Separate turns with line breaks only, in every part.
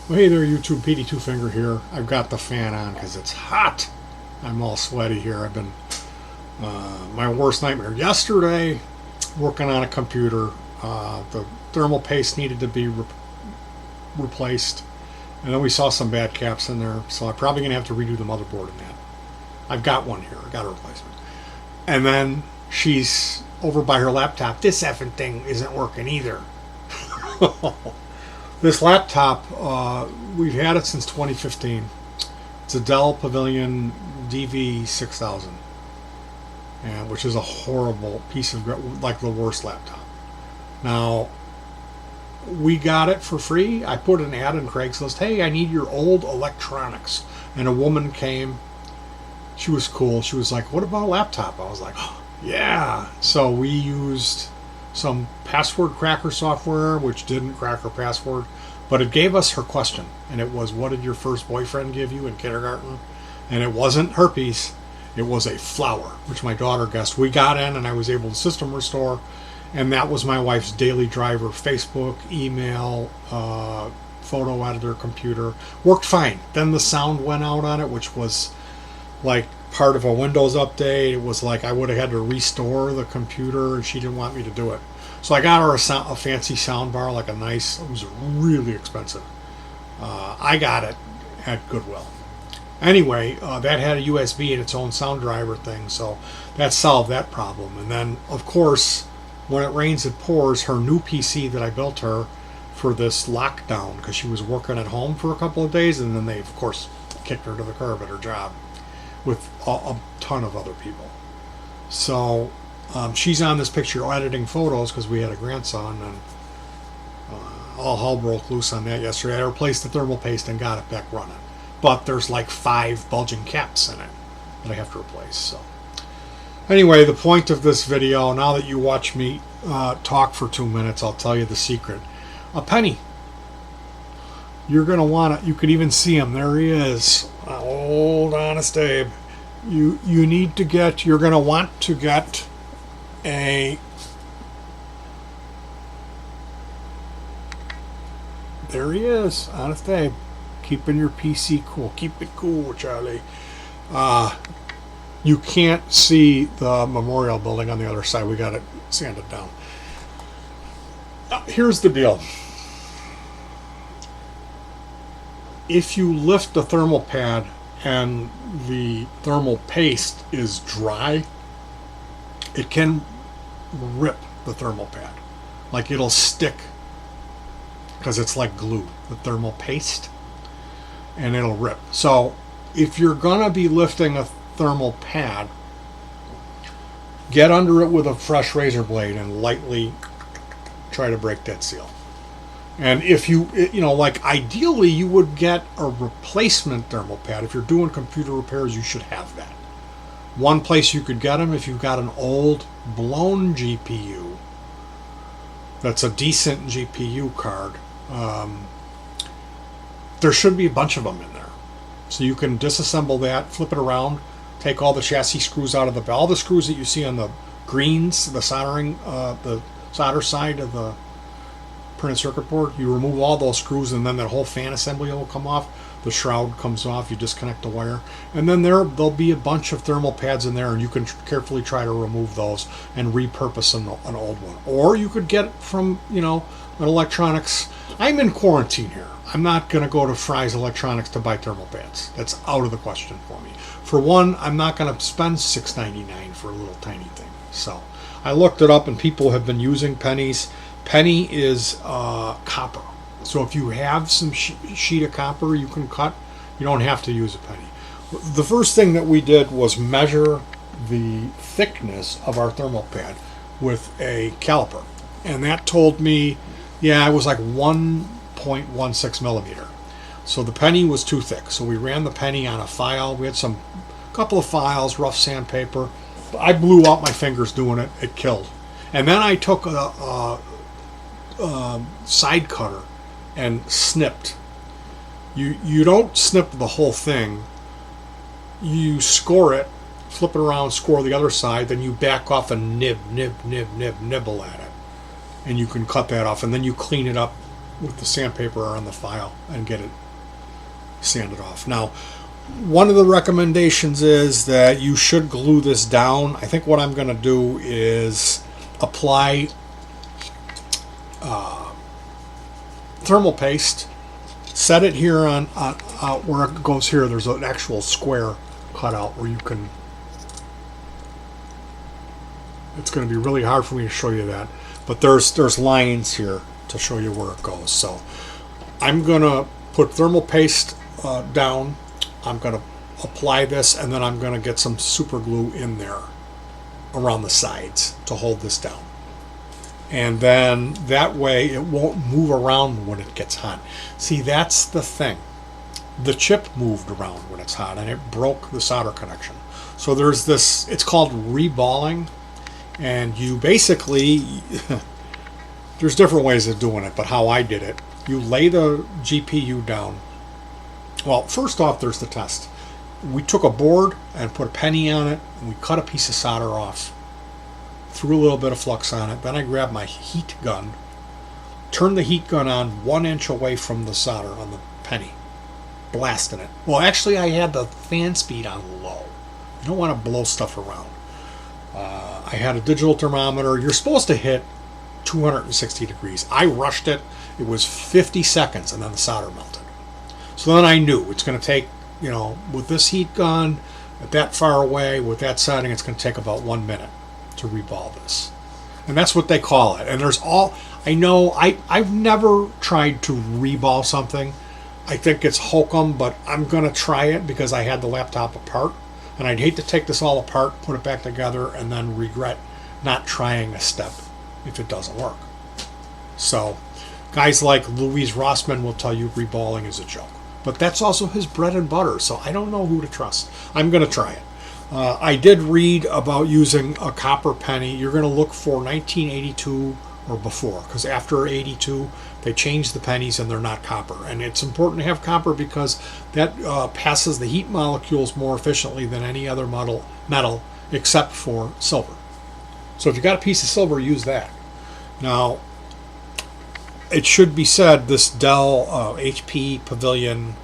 Well, hey there, YouTube. PD Two Finger here. I've got the fan on because it's hot. I'm all sweaty here. I've been my worst nightmare. Yesterday, working on a computer, the thermal paste needed to be replaced, and then we saw some bad caps in there. So I'm probably gonna have to redo the motherboard in that. I've got one here. I got a replacement. And then she's over by her laptop. This effing thing isn't working either. This laptop, we've had it since 2015. It's a Dell Pavilion DV6000, and which is a horrible piece of, like, the worst laptop. Now, we got it for free. I put an ad in Craigslist. Hey, I need your old electronics. And a woman came. She was cool. She was like, what about a laptop? I was like, oh, yeah. So we used some password cracker software, which didn't crack her password, but it gave us her question. And it was, what did your first boyfriend give you in kindergarten? And it wasn't herpes. It was a flower, which my daughter guessed. We got in and I was able to system restore. And that was my wife's daily driver: Facebook, email, photo editor, computer. Worked fine. Then the sound went out on it, which was like part of a Windows update. It was like I would have had to restore the computer, and she didn't want me to do it. So I got her a fancy sound bar, like a nice, it was really expensive. I got it at Goodwill. Anyway, that had a USB and its own sound driver thing, so that solved that problem. And then, of course, when it rains, it pours. Her new PC that I built her for this lockdown, because she was working at home for a couple of days, and then they, of course, kicked her to the curb at her job with a ton of other people. So she's on this picture editing photos because we had a grandson, and all hell broke loose on that yesterday. I replaced the thermal paste and got it back running. But there's like 5 bulging caps in it that I have to replace. So anyway, the point of this video, now that you watch me talk for 2 minutes, I'll tell you the secret. A penny. You're going to want to, you could even see him. There he is. Old Honest Abe. You need to get, you're going to want to get a, there he is, Honest Abe. Keeping your PC cool. Keep it cool, Charlie. You can't see the memorial building on the other side. We got it sanded down. Here's the deal. If you lift the thermal pad and the thermal paste is dry, it can rip the thermal pad. Like, it'll stick because it's like glue, the thermal paste, and it'll rip. So if you're going to be lifting a thermal pad, get under it with a fresh razor blade and lightly try to break that seal. And if you know, like, ideally you would get a replacement thermal pad. If you're doing computer repairs, you should have that. One place you could get them, if you've got an old blown GPU that's a decent GPU card, there should be a bunch of them in there. So you can disassemble that, flip it around, take all the chassis screws out of the, all the screws that you see on the greens, the soldering, the solder side of the printed circuit board, you remove all those screws, and then that whole fan assembly will come off. The shroud comes off, you disconnect the wire, and then there'll be a bunch of thermal pads in there, and you can carefully try to remove those and repurpose an old one. Or you could get it from, you know, an electronics. I'm in quarantine here. I'm not going to go to Fry's Electronics to buy thermal pads. That's out of the question for me. For one, I'm not going to spend $6.99 for a little tiny thing. So I looked it up, and people have been using pennies. Penny is copper. So if you have some sheet of copper you can cut, you don't have to use a penny. The first thing that we did was measure the thickness of our thermal pad with a caliper. And that told me, yeah, it was like 1.16 millimeter. So the penny was too thick. So we ran the penny on a file. We had couple of files, rough sandpaper. I blew out my fingers doing it. It killed. And then I took a side cutter and snipped. You don't snip the whole thing. You score it, flip it around, score the other side, then you back off and nibble at it. And you can cut that off, and then you clean it up with the sandpaper on the file and get it sanded off. Now, one of the recommendations is that you should glue this down. I think what I'm going to do is apply thermal paste, set it here on where it goes here. There's an actual square cut out where you can. It's going to be really hard for me to show you that, but there's lines here to show you where it goes. So I'm going to put thermal paste down. I'm going to apply this, and then I'm going to get some super glue in there around the sides to hold this down. And then that way it won't move around when it gets hot. See, that's the thing. The chip moved around when it's hot, and it broke the solder connection. So there's this, it's called reballing, and you basically, there's different ways of doing it, but how I did it, you lay the GPU down. Well, first off, there's the test. We took a board and put a penny on it, and we cut a piece of solder off, threw a little bit of flux on it. Then I grabbed my heat gun, turned the heat gun on 1 inch away from the solder on the penny, blasting it. Well, actually, I had the fan speed on low. You don't want to blow stuff around. I had a digital thermometer. You're supposed to hit 260 degrees. I rushed it. It was 50 seconds, and then the solder melted. So then I knew it's going to take, you know, with this heat gun, at that far away, with that setting, it's going to take about 1 minute to reball this. And that's what they call it. And there's all, I know, I've never tried to reball something. I think it's hokum, but I'm going to try it because I had the laptop apart. And I'd hate to take this all apart, put it back together, and then regret not trying a step if it doesn't work. So, guys like Louise Rossman will tell you reballing is a joke. But that's also his bread and butter, so I don't know who to trust. I'm going to try it. I did read about using a copper penny. You're going to look for 1982 or before, because after 82, they changed the pennies and they're not copper. And it's important to have copper because that passes the heat molecules more efficiently than any other metal except for silver. So if you got a piece of silver, use that. Now, it should be said this Dell HP Pavilion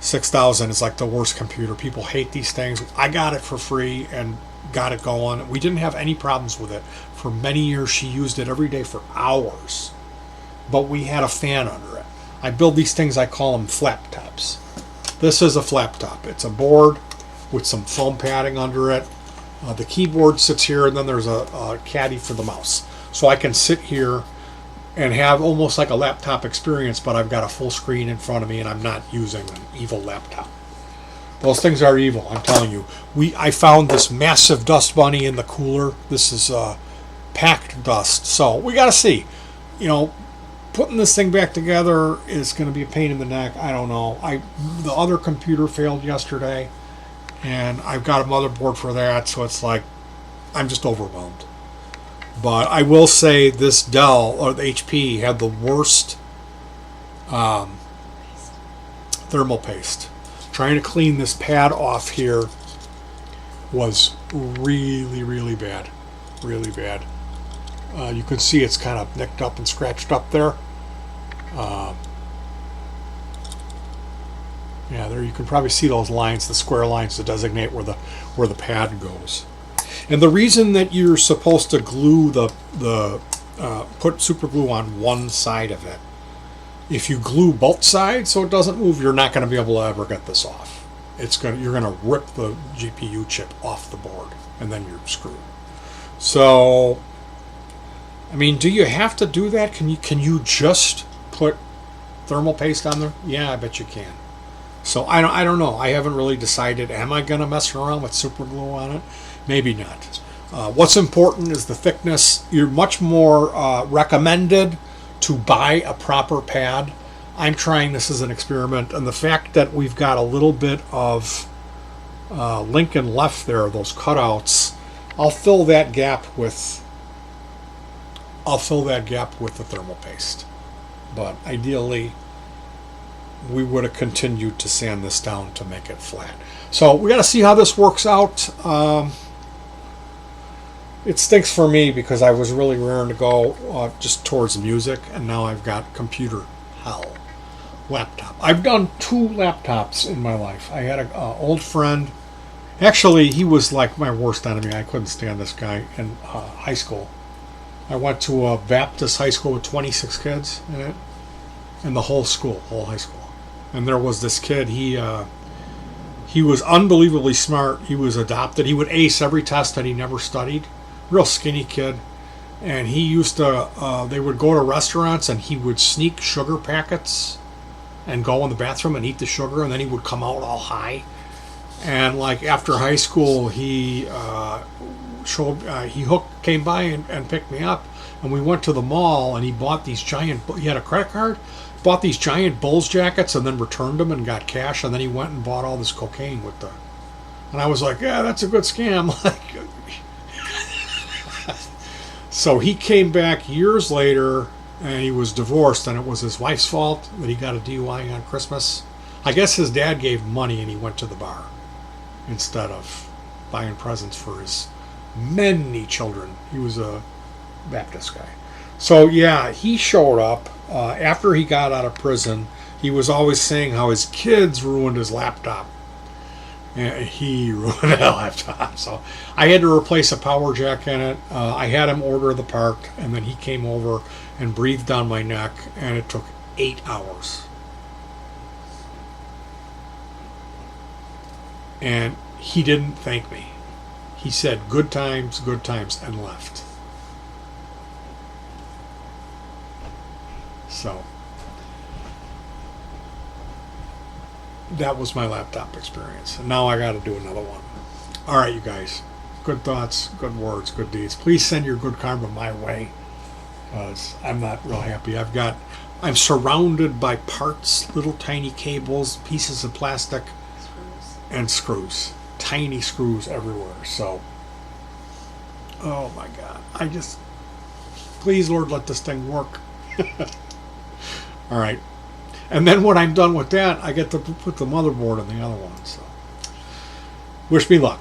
6000 is like the worst computer. People hate these things. I got it for free and got it going. We didn't have any problems with it. For many years, she used it every day for hours. But we had a fan under it. I build these things, I call them flap tops. This is a flap top. It's a board with some foam padding under it. The keyboard sits here, and then there's a caddy for the mouse. So I can sit here and have almost like a laptop experience, but I've got a full screen in front of me and I'm not using an evil laptop. Those things are evil, I'm telling you. I found this massive dust bunny in the cooler. This is packed dust. So we got to see. You know, putting this thing back together is going to be a pain in the neck. I don't know. The other computer failed yesterday, and I've got a motherboard for that, so it's like I'm just overwhelmed. But I will say this Dell, or the HP, had the worst thermal paste. Trying to clean this pad off here was really, really bad. Really bad. You can see it's kind of nicked up and scratched up there. Yeah, there you can probably see those lines, the square lines to designate where the pad goes. And the reason that you're supposed to glue put super glue on one side of it, if you glue both sides so it doesn't move, you're not going to be able to ever get this off. You're going to rip the GPU chip off the board, and then you're screwed. So, I mean, do you have to do that? Can you just put thermal paste on there? Yeah, I bet you can. So I don't know. I haven't really decided. Am I going to mess around with super glue on it? Maybe not. What's important is the thickness. You're much more recommended to buy a proper pad. I'm trying this as an experiment, and the fact that we've got a little bit of Lincoln left there, those cutouts, I'll fill that gap with the thermal paste. But ideally, we would have continued to sand this down to make it flat. So we got to see how this works out. It stinks for me because I was really raring to go just towards music, and now I've got computer hell laptop. I've done 2 laptops in my life. I had an old friend. Actually, he was like my worst enemy. I couldn't stand this guy in high school. I went to a Baptist high school with 26 kids in it, and the whole school, whole high school. And there was this kid. He was unbelievably smart. He was adopted. He would ace every test that he never studied. Real skinny kid. And he used to, they would go to restaurants and he would sneak sugar packets and go in the bathroom and eat the sugar, and then he would come out all high. And like after high school, he came by and picked me up, and we went to the mall, and he bought these giant, he had a credit card, bought these giant Bulls jackets and then returned them and got cash, and then he went and bought all this cocaine with the, and I was like, yeah, that's a good scam. Like, so he came back years later, and he was divorced, and it was his wife's fault that he got a DUI on Christmas. I guess his dad gave money and he went to the bar instead of buying presents for his many children. He was a Baptist guy. So yeah, he showed up after he got out of prison. He was always saying how his kids ruined his laptop. And he ruined that laptop. So I had to replace a power jack in it. I had him order the part, and then he came over and breathed down my neck, and it took 8 hours. And he didn't thank me. He said, good times, and left. So that was my laptop experience. And now I got to do another one. All right, you guys. Good thoughts, good words, good deeds. Please send your good karma my way, because I'm not real happy. I'm surrounded by parts, little tiny cables, pieces of plastic, and screws. Tiny screws everywhere. So, oh my God. Please, Lord, let this thing work. All right. And then when I'm done with that, I get to put the motherboard in the other one. So, wish me luck.